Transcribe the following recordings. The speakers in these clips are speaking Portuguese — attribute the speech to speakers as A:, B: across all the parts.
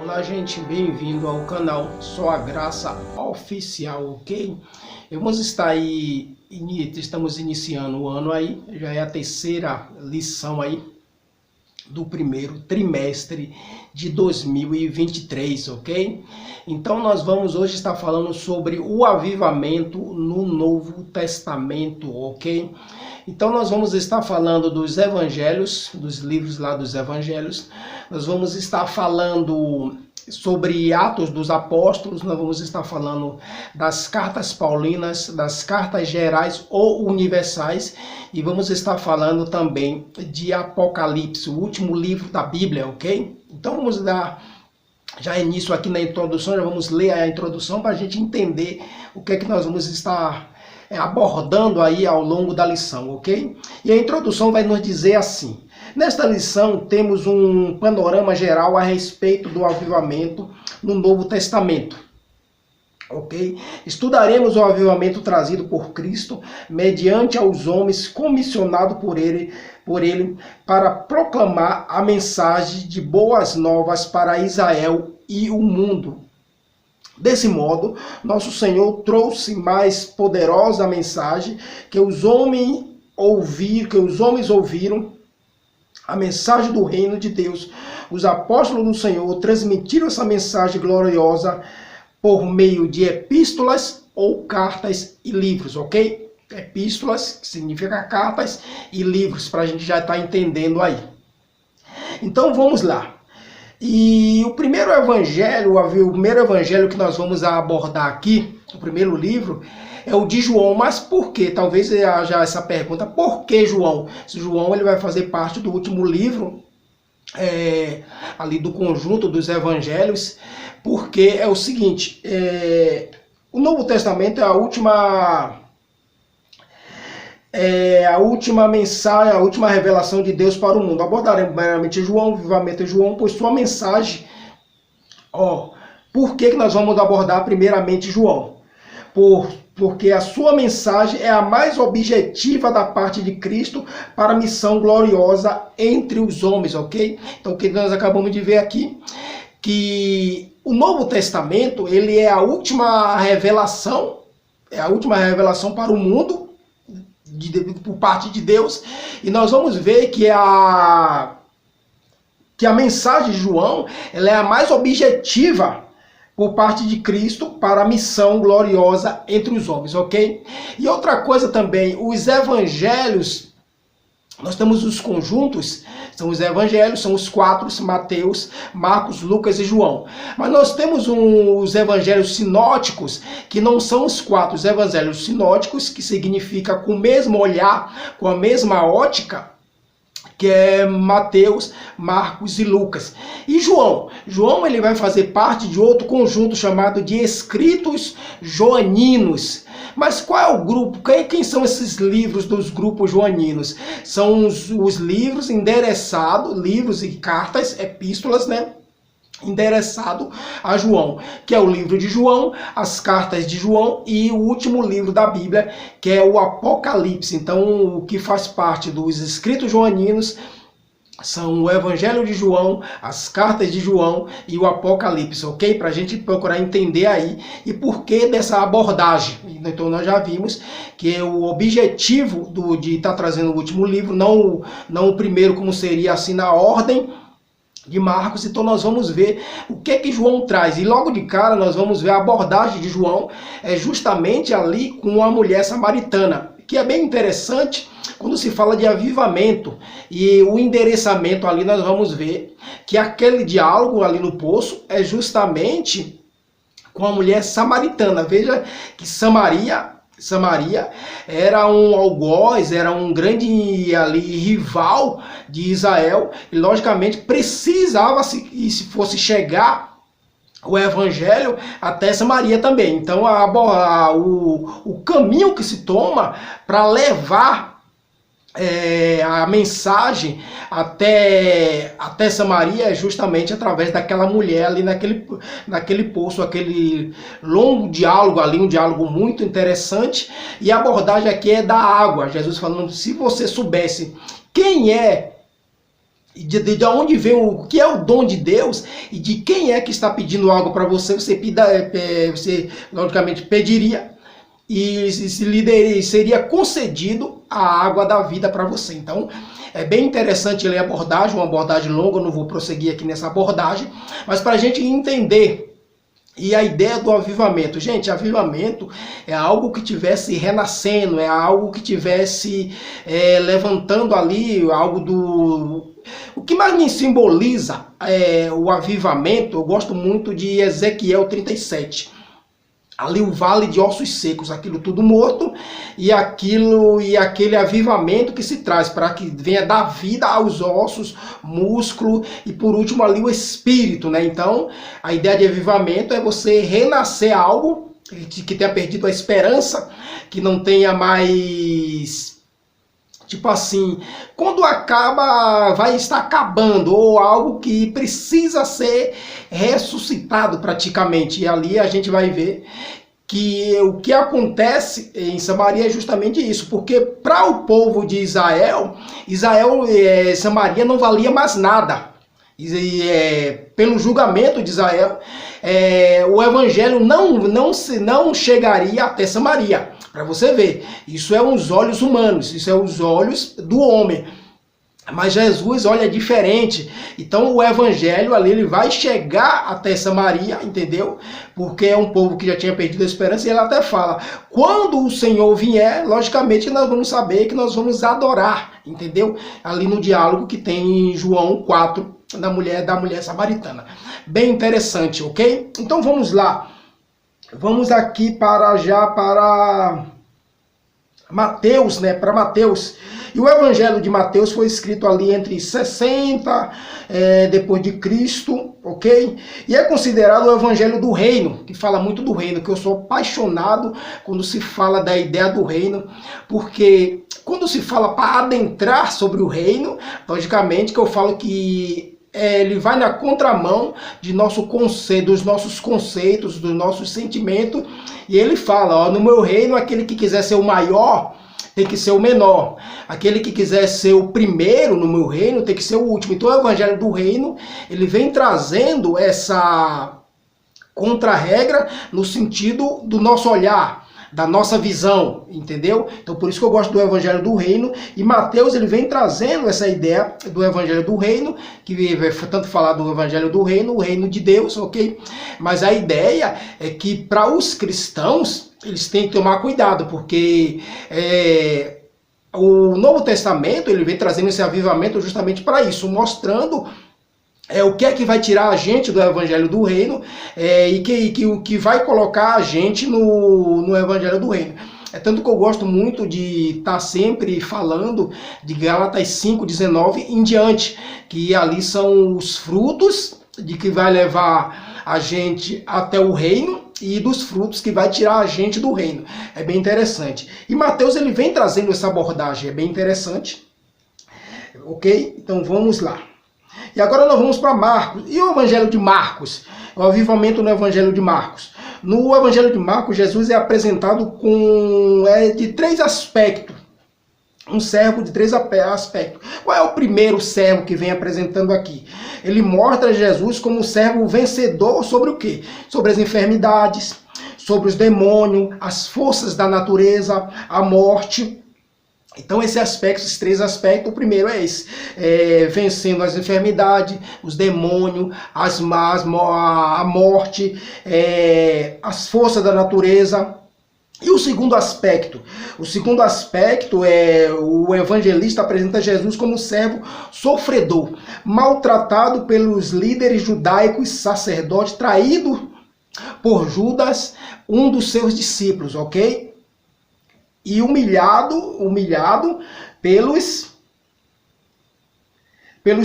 A: Olá, gente, bem-vindo ao canal Só a Graça Oficial, ok? Vamos estar aí, estamos iniciando o ano aí, já é a terceira lição aí do primeiro trimestre de 2023, ok? Então nós vamos hoje estar falando sobre o avivamento no Novo Testamento, ok? Então nós vamos estar falando dos evangelhos, dos livros lá dos evangelhos, nós vamos estar falando sobre Atos dos Apóstolos, nós vamos estar falando das cartas paulinas, das cartas gerais ou universais, e vamos estar falando também de Apocalipse, o último livro da Bíblia, ok? Então vamos dar já início aqui na introdução, já vamos ler a introdução para a gente entender o que é que nós vamos estar abordando aí ao longo da lição, ok? E a introdução vai nos dizer assim: nesta lição temos um panorama geral a respeito do avivamento no Novo Testamento, ok? Estudaremos o avivamento trazido por Cristo mediante aos homens comissionado por ele para proclamar a mensagem de boas novas para Israel e o mundo. Desse modo, nosso Senhor trouxe mais poderosa mensagem que os homens ouviram, a mensagem do reino de Deus. Os apóstolos do Senhor transmitiram essa mensagem gloriosa por meio de epístolas ou cartas e livros, ok? Epístolas, que significa cartas, e livros, para a gente já estar entendendo aí. Então vamos lá. E o primeiro evangelho que nós vamos abordar aqui, o primeiro livro, é o de João. Mas por quê? Talvez haja essa pergunta: por que João? Se João ele vai fazer parte do último livro ali do conjunto dos evangelhos, porque é o seguinte, o Novo Testamento é a última mensagem, a última revelação de Deus para o mundo. Abordaremos primeiramente João, vivamente João, pois sua mensagem, por que nós vamos abordar primeiramente João? Porque a sua mensagem é a mais objetiva da parte de Cristo para a missão gloriosa entre os homens, ok? Então o que nós acabamos de ver aqui, que o Novo Testamento ele é a última revelação, para o mundo, por parte de Deus, e nós vamos ver que a mensagem de João ela é a mais objetiva por parte de Cristo para a missão gloriosa entre os homens, ok? E outra coisa também, os evangelhos, nós temos os conjuntos, são os evangelhos, são os quatro: Mateus, Marcos, Lucas e João. Mas nós temos os evangelhos sinóticos, que não são os quatro. Os evangelhos sinóticos, que significa com o mesmo olhar, com a mesma ótica, que é Mateus, Marcos e Lucas. E João ele vai fazer parte de outro conjunto chamado de escritos joaninos. Mas qual é o grupo? Quem são esses livros dos grupos joaninos? São os livros endereçados, livros e cartas, epístolas, né? Endereçado a João, que é o livro de João, as cartas de João e o último livro da Bíblia, que é o Apocalipse. Então, o que faz parte dos escritos joaninos são o Evangelho de João, as cartas de João e o Apocalipse, ok? Para a gente procurar entender aí e por que dessa abordagem. Então nós já vimos que o objetivo de estar trazendo o último livro, não o primeiro como seria assim na ordem de Marcos. Então nós vamos ver o que João traz, e logo de cara nós vamos ver a abordagem de João justamente ali com a mulher samaritana, que é bem interessante quando se fala de avivamento e o endereçamento ali. Nós vamos ver que aquele diálogo ali no poço é justamente com a mulher samaritana. Veja que Samaria era um algoz, era um grande ali rival de Israel, e logicamente precisava, se fosse chegar o evangelho até Samaria também. Então o caminho que se toma para levar a mensagem até Samaria é justamente através daquela mulher ali naquele poço, aquele longo diálogo ali, um diálogo muito interessante. E a abordagem aqui é da água. Jesus falando: se você soubesse quem é de onde vem o que é o dom de Deus e de quem é que está pedindo algo para você, você logicamente pediria e seria concedido a água da vida para você. Então, é bem interessante ler a abordagem, uma abordagem longa, eu não vou prosseguir aqui nessa abordagem, mas para a gente entender. E a ideia do avivamento, gente, avivamento é algo que tivesse renascendo, é algo que tivesse levantando ali, algo do... O que mais me simboliza o avivamento, eu gosto muito de Ezequiel 37. Ali o vale de ossos secos, aquilo tudo morto, e aquele avivamento que se traz para que venha dar vida aos ossos, músculo e por último ali o espírito, né? Então, a ideia de avivamento é você renascer algo que tenha perdido a esperança, que não tenha mais... Tipo assim, quando acaba, vai estar acabando, ou algo que precisa ser ressuscitado praticamente. E ali a gente vai ver que o que acontece em Samaria é justamente isso. Porque para o povo de Israel, Samaria não valia mais nada. Pelo julgamento de Israel, o evangelho não chegaria até Samaria. Para você ver, isso é os olhos humanos, isso é os olhos do homem. Mas Jesus, olha, é diferente. Então o evangelho ali, ele vai chegar até Samaria, entendeu? Porque é um povo que já tinha perdido a esperança, e ele até fala, quando o Senhor vier, logicamente nós vamos saber que nós vamos adorar, entendeu? Ali no diálogo que tem em João 4, da mulher samaritana. Bem interessante, ok? Então vamos lá. Vamos aqui para Mateus, né? Para Mateus. E o Evangelho de Mateus foi escrito ali entre 60 depois de Cristo, ok? E é considerado o Evangelho do Reino, que fala muito do reino, que eu sou apaixonado quando se fala da ideia do reino, porque quando se fala para adentrar sobre o reino, logicamente que eu falo que ele vai na contramão dos nossos conceitos, dos nossos sentimentos, e ele fala, ó, no meu reino, aquele que quiser ser o maior, tem que ser o menor. Aquele que quiser ser o primeiro no meu reino, tem que ser o último. Então o Evangelho do Reino, ele vem trazendo essa contra-regra no sentido do nosso olhar, da nossa visão, entendeu? Então por isso que eu gosto do Evangelho do Reino, e Mateus ele vem trazendo essa ideia do Evangelho do Reino, que vai tanto falar do Evangelho do Reino, o reino de Deus, ok? Mas a ideia é que para os cristãos, eles têm que tomar cuidado, porque o Novo Testamento ele vem trazendo esse avivamento justamente para isso, mostrando o que é que vai tirar a gente do Evangelho do Reino o que vai colocar a gente no Evangelho do Reino. É tanto que eu gosto muito de estar sempre falando de Gálatas 5:19 em diante, que ali são os frutos de que vai levar a gente até o reino e dos frutos que vai tirar a gente do reino. É bem interessante. E Mateus ele vem trazendo essa abordagem, é bem interessante. Ok? Então vamos lá. E agora nós vamos para Marcos. E o Evangelho de Marcos? O avivamento no Evangelho de Marcos. No Evangelho de Marcos, Jesus é apresentado de 3 aspectos. Um servo de 3 aspectos. Qual é o primeiro servo que vem apresentando aqui? Ele mostra Jesus como um servo vencedor sobre o quê? Sobre as enfermidades, sobre os demônios, as forças da natureza, a morte. Então esses 3 aspectos, o primeiro é esse, vencendo as enfermidades, os demônios, a morte, as forças da natureza. E o segundo aspecto é o evangelista apresenta Jesus como servo sofredor, maltratado pelos líderes judaicos, sacerdote, traído por Judas, um dos seus discípulos, ok? E humilhado pelos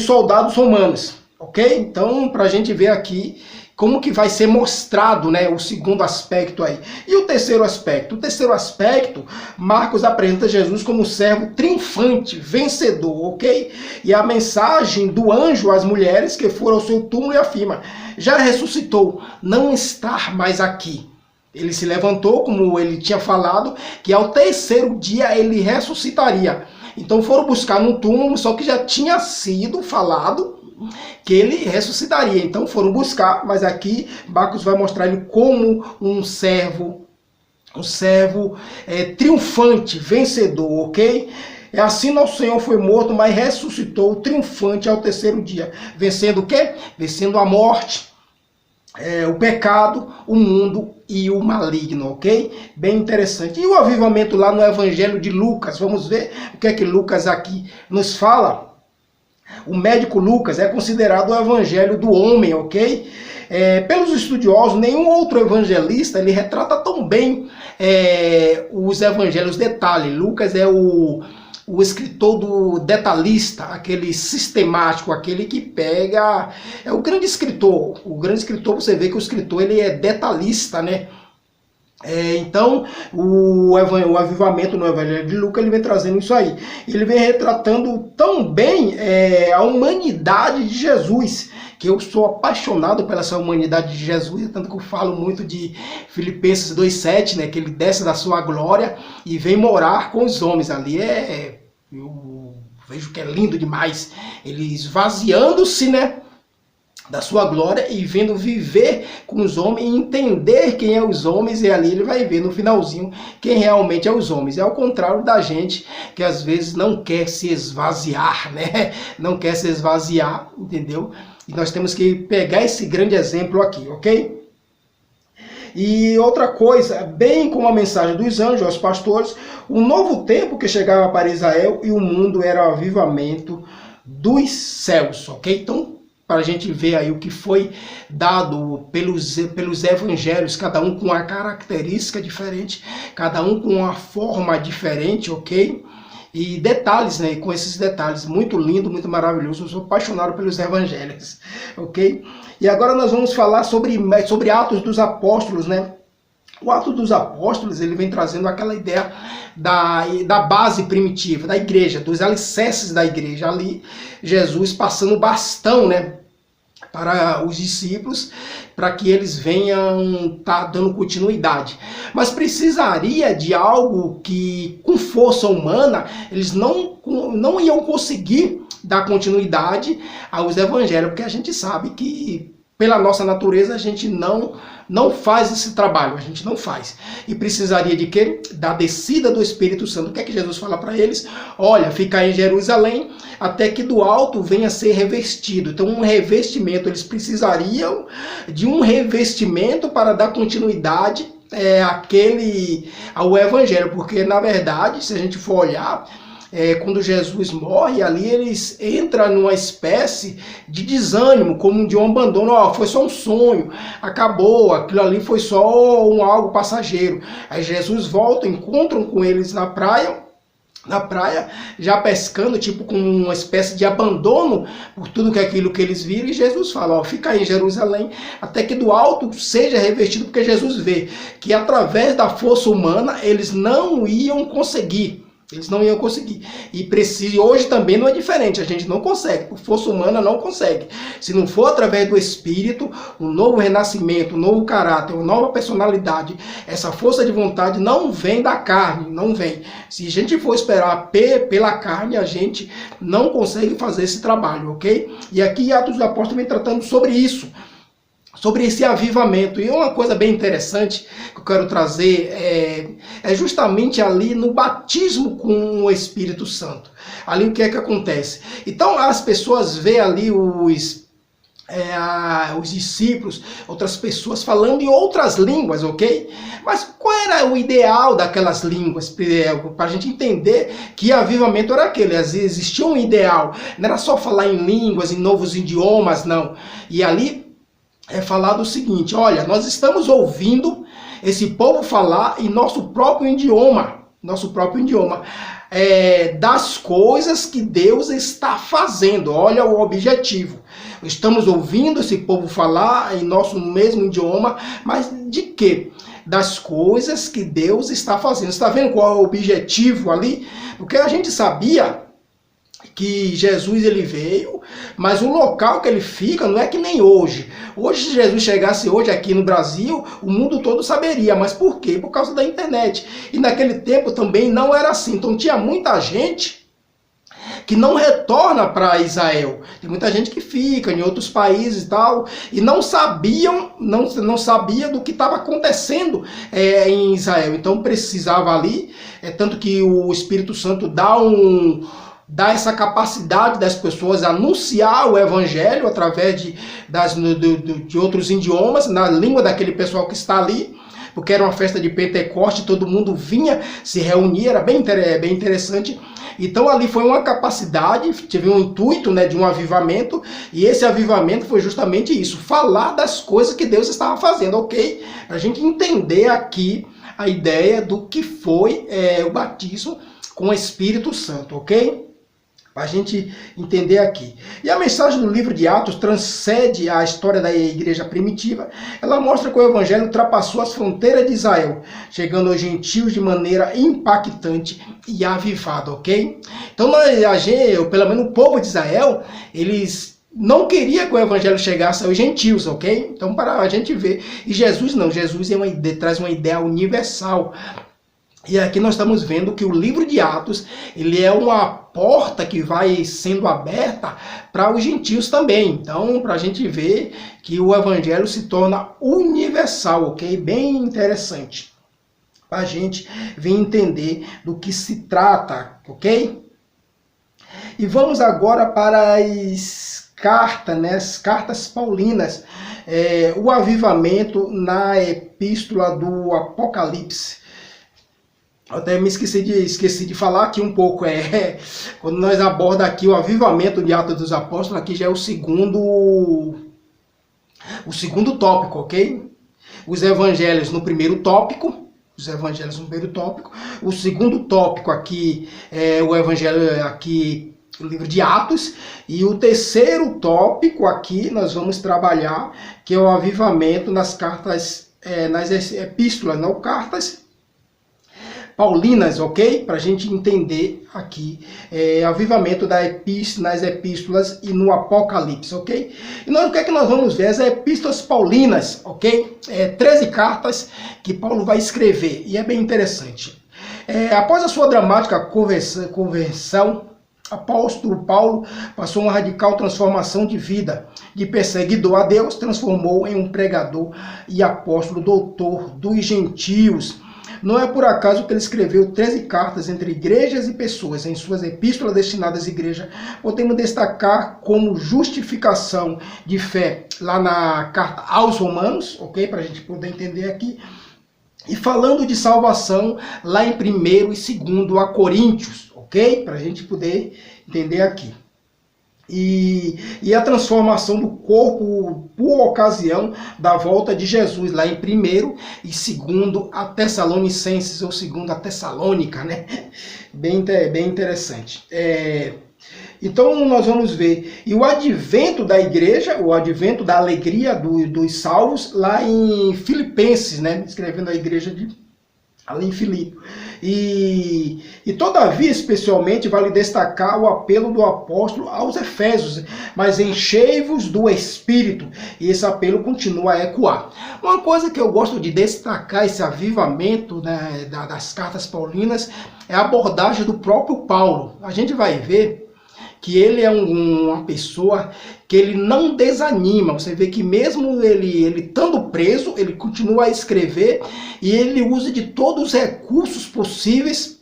A: soldados romanos, ok? Então, para a gente ver aqui como que vai ser mostrado, né, o segundo aspecto aí. E o terceiro aspecto? O terceiro aspecto, Marcos apresenta Jesus como servo triunfante, vencedor, ok? E a mensagem do anjo às mulheres que foram ao seu túmulo e afirma, já ressuscitou, não está mais aqui. Ele se levantou, como ele tinha falado, que ao terceiro dia ele ressuscitaria. Então foram buscar no túmulo, só que já tinha sido falado que ele ressuscitaria. Então foram buscar, mas aqui Marcos vai mostrar ele como um servo triunfante, vencedor, ok? É assim nosso Senhor foi morto, mas ressuscitou triunfante ao terceiro dia. Vencendo o quê? Vencendo a morte, o pecado, o mundo e o maligno, ok? Bem interessante. E o avivamento lá no Evangelho de Lucas, vamos ver o que é que Lucas aqui nos fala. O médico Lucas é considerado o evangelho do homem, ok? Pelos estudiosos, nenhum outro evangelista ele retrata tão bem os evangelhos detalhe. Lucas é o escritor do detalhista, aquele sistemático, aquele que pega... É o grande escritor. O grande escritor, você vê que o escritor ele é detalhista, né? Então, o avivamento no Evangelho de Lucas, ele vem trazendo isso aí. Ele vem retratando tão bem a humanidade de Jesus, que eu sou apaixonado pela essa humanidade de Jesus, tanto que eu falo muito de Filipenses 2,7, né, que ele desce da sua glória e vem morar com os homens. Ali eu vejo que é lindo demais, ele esvaziando-se, né, da sua glória e vendo viver com os homens, entender quem é os homens, e ali ele vai ver no finalzinho quem realmente é os homens. É ao contrário da gente, que às vezes não quer se esvaziar, né? Não quer se esvaziar, entendeu? E nós temos que pegar esse grande exemplo aqui, ok? E outra coisa, bem como a mensagem dos anjos aos pastores, o novo tempo que chegava para Israel e o mundo era o avivamento dos céus, ok? Então, para a gente ver aí o que foi dado pelos evangelhos, cada um com uma característica diferente, cada um com uma forma diferente, ok? E detalhes, né? Com esses detalhes, muito lindo, muito maravilhoso. Eu sou apaixonado pelos evangelhos, ok? E agora nós vamos falar sobre Atos dos Apóstolos, né? O Atos dos Apóstolos, ele vem trazendo aquela ideia da base primitiva, da igreja, dos alicerces da igreja. Ali, Jesus passando o bastão, né, para os discípulos, para que eles venham dando continuidade. Mas precisaria de algo que, com força humana, eles não iam conseguir dar continuidade aos evangelhos, porque a gente sabe que, pela nossa natureza, a gente não faz esse trabalho, a gente não faz. E precisaria de quê? Da descida do Espírito Santo. O que é que Jesus fala para eles? Olha, fica em Jerusalém até que do alto venha a ser revestido. Então, um revestimento, eles precisariam de um revestimento para dar continuidade ao Evangelho. Porque, na verdade, se a gente for olhar, quando Jesus morre, ali eles entram numa espécie de desânimo, como de um abandono. Foi só um sonho, acabou, aquilo ali foi só algo passageiro. Aí Jesus volta, encontram com eles na praia, já pescando, tipo com uma espécie de abandono por tudo que aquilo que eles viram, e Jesus fala, fica aí em Jerusalém, até que do alto seja revestido, porque Jesus vê que através da força humana eles não iam conseguir. E hoje também não é diferente, a gente não consegue, por força humana não consegue. Se não for através do Espírito, um novo renascimento, um novo caráter, uma nova personalidade, essa força de vontade não vem da carne, não vem. Se a gente for esperar pela carne, a gente não consegue fazer esse trabalho, ok? E aqui Atos dos Apóstolos vem tratando sobre isso, sobre esse avivamento. E uma coisa bem interessante que eu quero trazer é justamente ali no batismo com o Espírito Santo. Ali o que é que acontece? Então as pessoas veem ali os discípulos, outras pessoas falando em outras línguas, ok? Mas qual era o ideal daquelas línguas? Para a gente entender que avivamento era aquele. Às vezes existia um ideal, não era só falar em línguas, em novos idiomas, não. E ali é falado o seguinte, olha, nós estamos ouvindo esse povo falar em nosso próprio idioma, das coisas que Deus está fazendo. Olha o objetivo. Estamos ouvindo esse povo falar em nosso mesmo idioma, mas de quê? Das coisas que Deus está fazendo. Você está vendo qual é o objetivo ali? Porque a gente sabia que Jesus ele veio, mas o local que ele fica não é que nem hoje. Hoje, se Jesus chegasse hoje aqui no Brasil, o mundo todo saberia. Mas por quê? Por causa da internet. E naquele tempo também não era assim. Então tinha muita gente que não retorna para Israel. Tem muita gente que fica em outros países e tal, e não sabia do que estava acontecendo em Israel. Então precisava ali, tanto que o Espírito Santo dá essa capacidade das pessoas anunciar o evangelho através de outros idiomas, na língua daquele pessoal que está ali, porque era uma festa de Pentecoste, todo mundo vinha se reunir, era bem interessante. Então ali foi uma capacidade, teve um intuito, né, de um avivamento, e esse avivamento foi justamente isso, falar das coisas que Deus estava fazendo, ok? Para a gente entender aqui a ideia do que foi o batismo com o Espírito Santo, ok? Para a gente entender aqui. E a mensagem do livro de Atos transcende a história da igreja primitiva. Ela mostra que o evangelho ultrapassou as fronteiras de Israel, chegando aos gentios de maneira impactante e avivada, ok? Então, pelo menos o povo de Israel, eles não queriam que o evangelho chegasse aos gentios, ok? Então, para a gente ver. E Jesus não, Jesus traz uma ideia universal. E aqui nós estamos vendo que o livro de Atos, ele é uma porta que vai sendo aberta para os gentios também. Então, para a gente ver que o evangelho se torna universal, ok? Bem interessante. Para a gente vir entender do que se trata, ok? E vamos agora para as cartas, né? As cartas paulinas. O avivamento na epístola do Apocalipse. Até me esqueci de falar aqui um pouco, quando nós abordamos aqui o avivamento de Atos dos Apóstolos, aqui já é o segundo tópico, ok? Os evangelhos no primeiro tópico, o segundo tópico aqui é o evangelho aqui, o livro de Atos, e o terceiro tópico aqui nós vamos trabalhar, que é o avivamento nas cartas, nas epístolas, não cartas paulinas, ok? Para a gente entender aqui avivamento nas epístolas e no Apocalipse, ok? E o que é que nós vamos ver? As epístolas paulinas, ok? 13 cartas que Paulo vai escrever, e é bem interessante. Após a sua dramática conversão, apóstolo Paulo passou uma radical transformação de vida. De perseguidor a Deus, transformou em um pregador e apóstolo, doutor dos gentios. Não é por acaso que ele escreveu 13 cartas entre igrejas e pessoas. Em suas epístolas destinadas à igreja, podemos destacar como justificação de fé lá na carta aos Romanos, ok? Para a gente poder entender aqui. E falando de salvação lá em 1º e 2º a Coríntios, ok? Para a gente poder entender aqui. E a transformação do corpo por ocasião da volta de Jesus, lá em 1º e 2º a Tessalonicenses, ou 2º a Tessalônica, né? Bem interessante. Então nós vamos ver. E o advento da igreja, o advento da alegria dos salvos, lá em Filipenses, né? Escrevendo a igreja ali em Filipe. E todavia, especialmente, vale destacar o apelo do apóstolo aos Efésios, mas enchei-vos do Espírito, e esse apelo continua a ecoar. Uma coisa que eu gosto de destacar, esse avivamento, né, das cartas paulinas, é a abordagem do próprio Paulo. A gente vai ver que ele é uma pessoa que ele não desanima. Você vê que mesmo ele estando preso, ele continua a escrever e ele usa de todos os recursos possíveis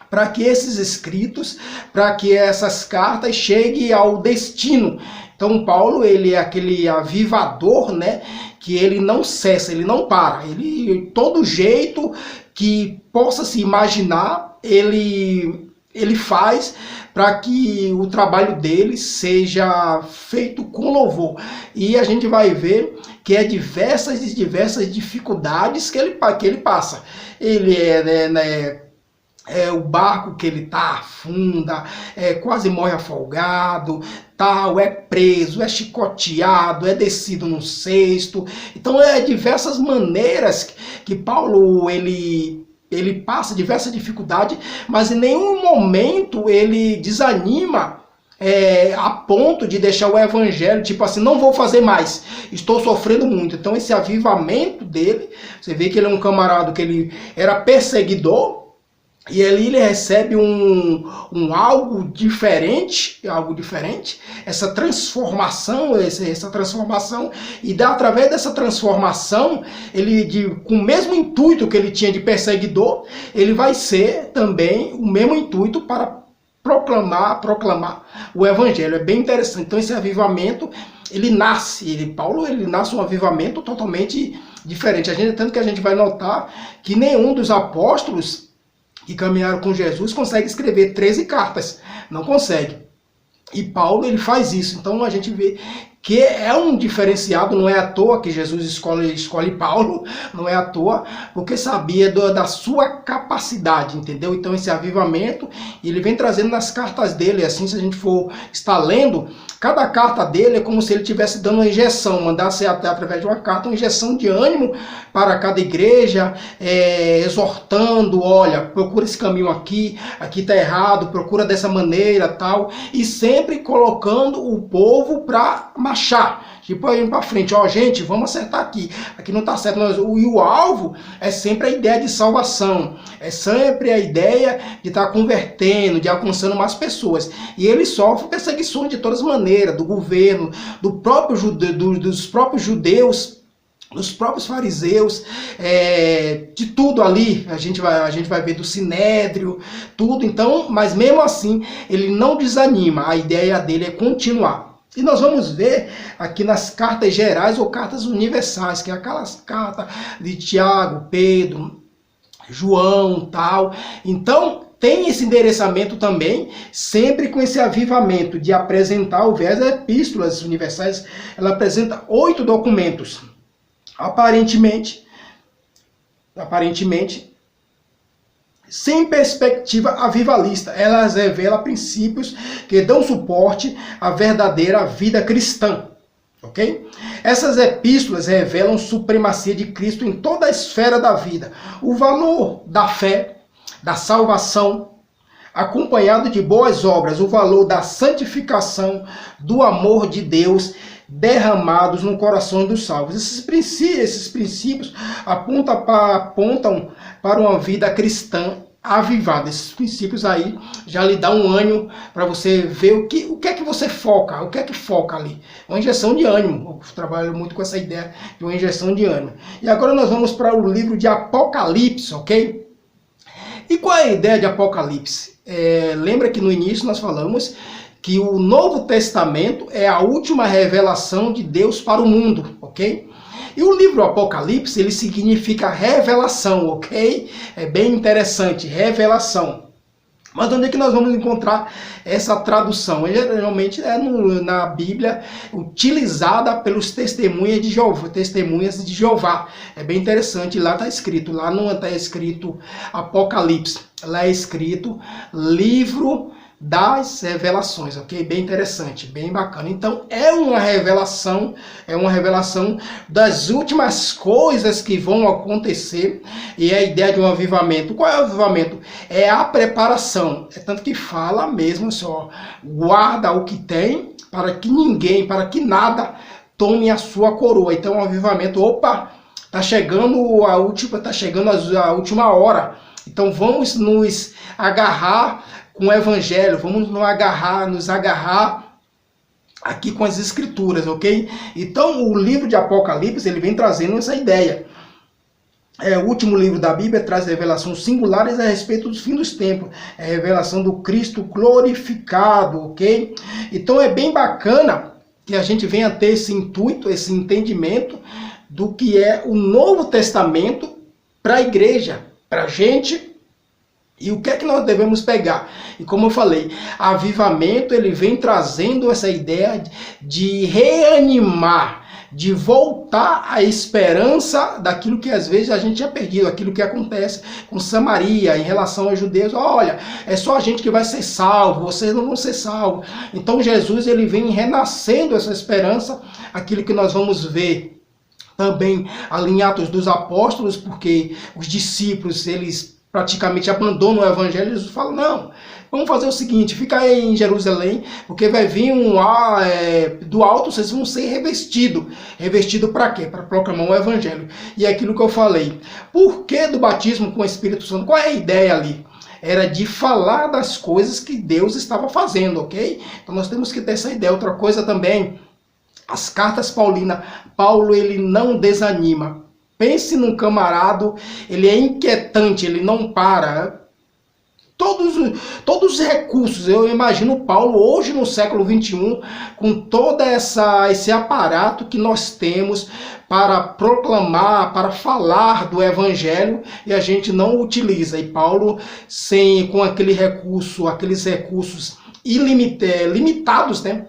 A: para que esses escritos, para que essas cartas cheguem ao destino. Então Paulo, ele é aquele avivador, né, que ele não cessa, ele não para. Ele, todo jeito que possa se imaginar, ele faz para que o trabalho dele seja feito com louvor. E a gente vai ver que é diversas dificuldades que ele passa. Ele o barco que ele afunda, quase morre afogado, tal, é preso, é chicoteado, é descido no cesto. Então diversas maneiras que Paulo ele passa diversas dificuldades, mas em nenhum momento ele desanima a ponto de deixar o evangelho, tipo assim, não vou fazer mais, estou sofrendo muito. Então esse avivamento dele, você vê que ele é um camarada que ele era perseguidor, E ali ele recebe algo diferente, essa transformação, e através dessa transformação, com o mesmo intuito que ele tinha de perseguidor, ele vai ser também o mesmo intuito para proclamar o evangelho. É bem interessante. Então esse avivamento, Paulo nasce um avivamento totalmente diferente. Tanto que a gente vai notar que nenhum dos apóstolos que caminharam com Jesus consegue escrever 13 cartas. Não consegue. E Paulo, ele faz isso. Então a gente vê que é um diferenciado, não é à toa que Jesus escolhe Paulo, não é à toa, porque sabia da sua capacidade, entendeu? Então esse avivamento, ele vem trazendo nas cartas dele, assim, se a gente for estar lendo, cada carta dele é como se ele estivesse dando uma injeção, mandasse até através de uma carta, uma injeção de ânimo para cada igreja, exortando, olha, procura esse caminho aqui está errado, procura dessa maneira, tal, e sempre colocando o povo para marchar, tipo indo para frente, ó, gente, vamos acertar aqui não está certo, e o alvo é sempre a ideia de salvação, é sempre a ideia de estar convertendo, de alcançando mais pessoas, e ele sofre perseguições de todas as maneiras, do governo, dos próprios judeus, dos próprios fariseus, de tudo ali, a gente vai ver do Sinédrio, tudo, então, mas mesmo assim, ele não desanima, a ideia dele é continuar. E nós vamos ver aqui nas cartas gerais ou cartas universais, que é aquelas cartas de Tiago, Pedro, João, tal. Então, tem esse endereçamento também, sempre com esse avivamento de apresentar, ao invés das epístolas universais, ela apresenta 8 documentos. Aparentemente, sem perspectiva avivalista, elas revelam princípios que dão suporte à verdadeira vida cristã, ok? Essas epístolas revelam supremacia de Cristo em toda a esfera da vida, o valor da fé, da salvação, acompanhado de boas obras, o valor da santificação, do amor de Deus derramados no coração dos salvos. Esses princípios apontam para uma vida cristã avivada. Esses princípios aí já lhe dá um ânimo para você ver o que é que você foca, o que é que foca ali. Uma injeção de ânimo. Eu trabalho muito com essa ideia de uma injeção de ânimo. E agora nós vamos para o livro de Apocalipse, ok? E qual é a ideia de Apocalipse? Lembra que no início nós falamos que o Novo Testamento é a última revelação de Deus para o mundo, ok? E o livro Apocalipse, ele significa revelação, ok? É bem interessante, revelação. Mas onde é que nós vamos encontrar essa tradução? Geralmente é na Bíblia, utilizada pelos testemunhas de Jeová. É bem interessante, lá está escrito, lá não está escrito Apocalipse, lá é escrito livro das revelações, ok? Bem interessante, bem bacana. Então é uma revelação das últimas coisas que vão acontecer, e a ideia de um avivamento. Qual é o avivamento? É a preparação. É tanto que fala mesmo só, guarda o que tem para que nada tome a sua coroa. Então o avivamento, tá chegando a última hora. Então vamos nos agarrar com o evangelho, vamos nos agarrar aqui com as escrituras, ok? Então o livro de Apocalipse, ele vem trazendo essa ideia. O último livro da Bíblia traz revelações singulares a respeito do fim dos tempos. É a revelação do Cristo glorificado, ok? Então é bem bacana que a gente venha ter esse intuito, esse entendimento do que é o Novo Testamento para a igreja, para a gente. E o que é que nós devemos pegar? E como eu falei, avivamento, ele vem trazendo essa ideia de reanimar, de voltar à esperança daquilo que às vezes a gente tinha perdido, aquilo que acontece com Samaria em relação aos judeus. Olha, é só a gente que vai ser salvo, vocês não vão ser salvos. Então Jesus, ele vem renascendo essa esperança, aquilo que nós vamos ver também ali em Atos dos Apóstolos, porque os discípulos, eles praticamente abandonam o evangelho. Jesus fala, não, vamos fazer o seguinte, fica aí em Jerusalém, porque vai vir um ar do alto, vocês vão ser revestidos. Revestido para quê? Para proclamar o evangelho. E é aquilo que eu falei. Por que do batismo com o Espírito Santo? Qual é a ideia ali? era de falar das coisas que Deus estava fazendo, ok? Então nós temos que ter essa ideia. Outra coisa também, as cartas paulinas, Paulo ele não desanima. Pense num camarada, ele é inquietante, ele não para. Todos os recursos, eu imagino Paulo hoje no século XXI, com todo esse aparato que nós temos para proclamar, para falar do evangelho, e a gente não utiliza. E Paulo, com aqueles recursos limitados, né?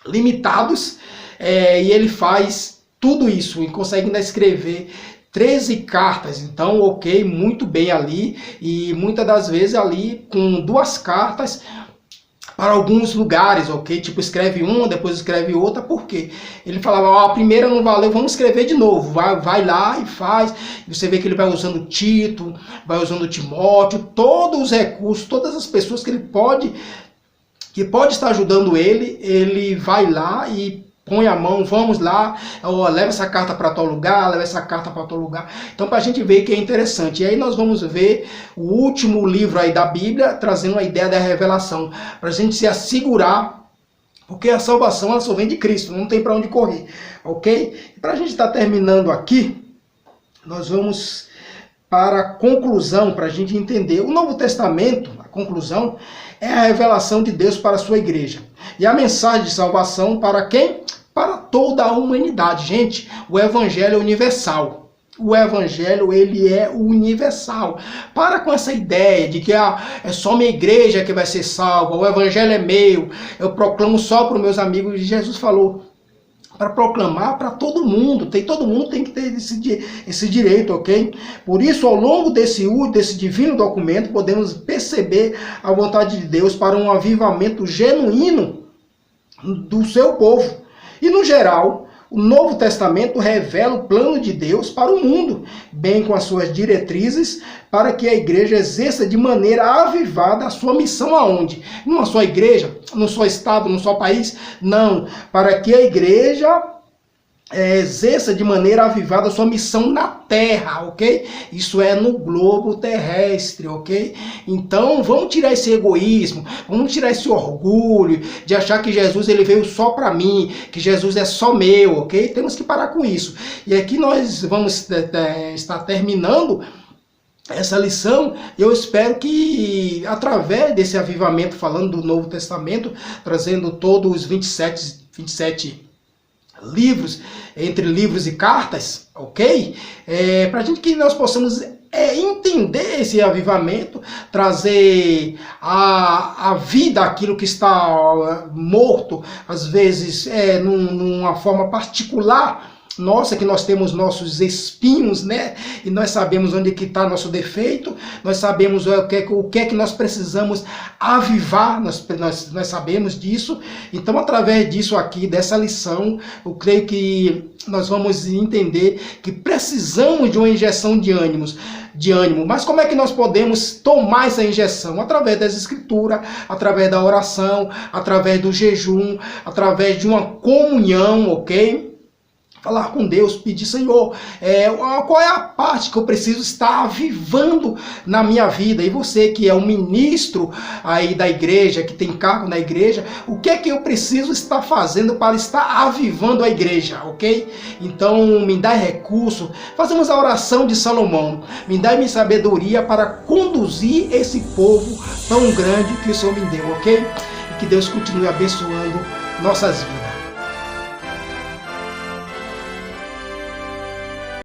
A: Limitados, e ele faz tudo isso e consegue ainda escrever 13 cartas, então ok, muito bem ali, e muitas das vezes ali com 2 cartas para alguns lugares, ok? Tipo, escreve uma, depois escreve outra, por quê? Ele falava, ó, a primeira não valeu, vamos escrever de novo, vai lá e faz, e você vê que ele vai usando Tito, vai usando Timóteo, todos os recursos, todas as pessoas que pode estar ajudando ele vai lá e põe a mão, vamos lá, leva essa carta para tal lugar, leva essa carta para tal lugar. Então, para a gente ver que é interessante. E aí nós vamos ver o último livro aí da Bíblia, trazendo a ideia da revelação, para a gente se assegurar, porque a salvação ela só vem de Cristo, não tem para onde correr, ok? E para a gente estar terminando aqui, nós vamos para a conclusão, para a gente entender. O Novo Testamento, a conclusão, é a revelação de Deus para a sua igreja. E a mensagem de salvação para quem? Para toda a humanidade. Gente, o evangelho é universal. O evangelho, ele é universal. Para com essa ideia de que é só minha igreja que vai ser salva, o evangelho é meu, eu proclamo só para os meus amigos. Jesus falou para proclamar para todo mundo. Todo mundo tem que ter esse direito, ok? Por isso, ao longo desse divino documento, podemos perceber a vontade de Deus para um avivamento genuíno do seu povo. E, no geral, o Novo Testamento revela o plano de Deus para o mundo, bem com as suas diretrizes, para que a igreja exerça de maneira avivada a sua missão aonde? Numa só igreja, num só estado, num só país? Não, para que a igreja exerça de maneira avivada a sua missão na terra, ok? Isso é no globo terrestre, ok? Então vamos tirar esse egoísmo, vamos tirar esse orgulho de achar que Jesus ele veio só para mim, que Jesus é só meu, ok? Temos que parar com isso. E aqui nós vamos estar terminando essa lição. Eu espero que através desse avivamento, falando do Novo Testamento, trazendo todos os 27 livros, entre livros e cartas, ok? Para a gente que nós possamos entender esse avivamento, trazer a vida aquilo que está morto, às vezes numa forma particular. Nossa, que nós temos nossos espinhos, né? E nós sabemos onde que está nosso defeito, nós sabemos o que é que nós precisamos avivar, nós sabemos disso. Então, através disso aqui, dessa lição, eu creio que nós vamos entender que precisamos de uma injeção de ânimo. Mas como é que nós podemos tomar essa injeção? Através das escrituras, através da oração, através do jejum, através de uma comunhão, ok? Falar com Deus, pedir, Senhor, qual é a parte que eu preciso estar avivando na minha vida? E você que é um ministro aí da igreja, que tem cargo na igreja, o que é que eu preciso estar fazendo para estar avivando a igreja, ok? Então, me dá recurso. Fazemos a oração de Salomão. Me dá minha sabedoria para conduzir esse povo tão grande que o Senhor me deu, ok? E que Deus continue abençoando nossas vidas.